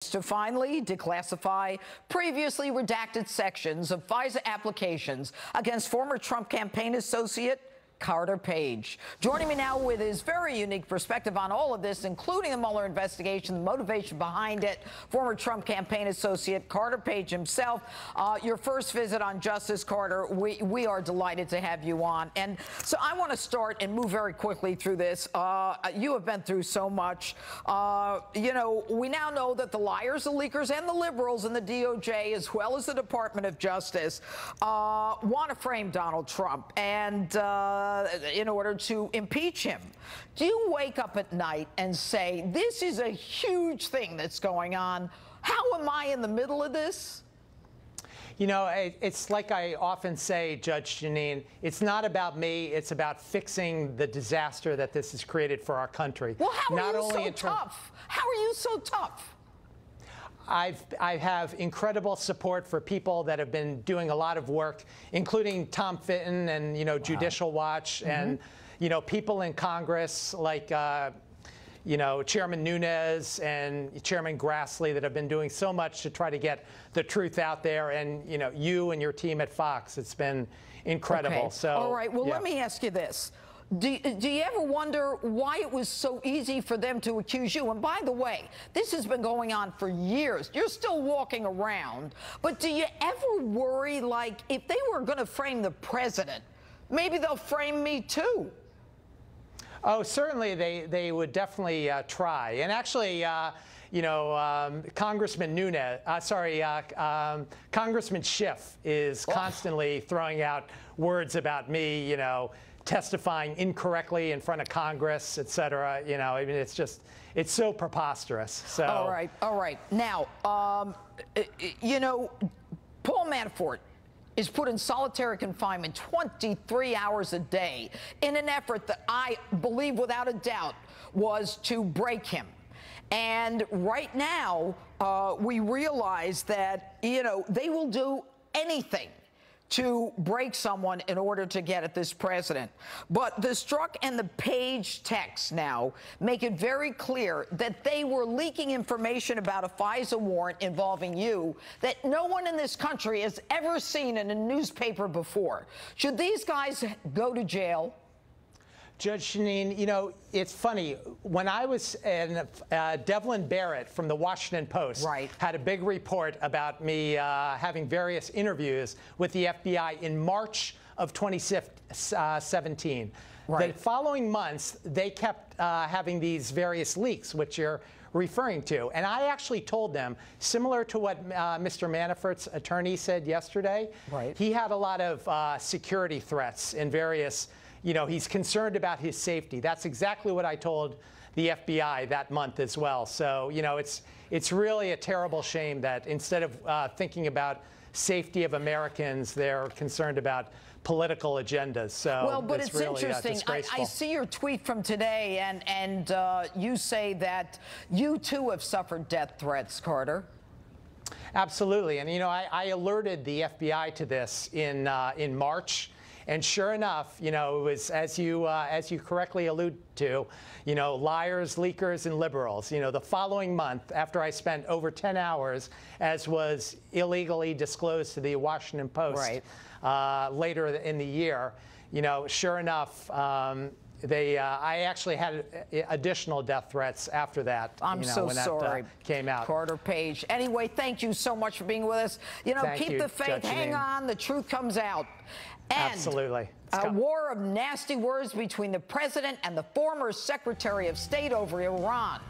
To finally declassify previously redacted sections of FISA applications against former Trump campaign associate Carter Page. Joining me now with his very unique perspective on all of this, including the Mueller investigation, the motivation behind it, former Trump campaign associate Carter Page himself. Your first visit on Justice, Carter. We are delighted to have you on. And so I want to start and move very quickly through this. You have been through so much. You know, we now know that the liars, the leakers, and the liberals in the DOJ, as well as the Department of Justice, want to frame Donald Trump and in order to impeach him. Do you wake up at night and say, this is a huge thing that's going on? How am I in the middle of this? You know, it's like I often say, Judge Jeanine, it's not about me, it's about fixing the disaster that this has created for our country. Well, how are you so tough? How are you so tough? I have incredible support for people that have been doing a lot of work, including Tom Fitton and, you know, Judicial Watch and, you know, people in Congress like, you know, Chairman Nunes and Chairman Grassley that have been doing so much to try to get the truth out there. And, you know, you and your team at Fox, it's been incredible. Okay. So, all right. Well, yeah. Let me ask you this. Do you ever wonder why it was so easy for them to accuse you? And by the way, this has been going on for years. You're still walking around. But do you ever worry, like, if they were going to frame the president, maybe they'll frame me too? Oh, certainly they would definitely try. And actually, you know, Congressman Congressman Schiff is constantly throwing out words about me, you know, testifying incorrectly in front of Congress, et cetera. You know, I mean, it's just, it's so preposterous. So. All right. Now, you know, Paul Manafort is put in solitary confinement 23 hours a day in an effort that I believe without a doubt was to break him. And right now, we realize that, you know, they will do anything to break someone in order to get at this president. But the Strzok and the Page texts now make it very clear that they were leaking information about a FISA warrant involving you that no one in this country has ever seen in a newspaper before. Should these guys go to jail? Judge Jeanine, you know, it's funny. When I was in, Devlin Barrett from the Washington Post had a big report about me having various interviews with the FBI in March of 2017. The following months, they kept having these various leaks, which you're referring to. And I actually told them, similar to what Mr. Manafort's attorney said yesterday, he had a lot of security threats in various. You know, he's concerned about his safety. That's exactly what I told the FBI that month as well. So, you know, it's really a terrible shame that instead of thinking about safety of Americans, they're concerned about political agendas. So, well, but it's really, interesting. I see your tweet from today, and you say that you too have suffered death threats, Carter. Absolutely, and you know, I alerted the FBI to this in March. And sure enough, you know, it was, as you correctly allude to, you know, liars, leakers, and liberals. You know, the following month, after I spent over 10 hours, as was illegally disclosed to the Washington Post later in the year, you know, sure enough, I actually had additional death threats after that. I'm so sorry. That came out. Carter Page. Anyway, thank you so much for being with us. You know, keep the faith. Hang on. The truth comes out. And absolutely. A war of nasty words between the president and the former Secretary of State over Iran.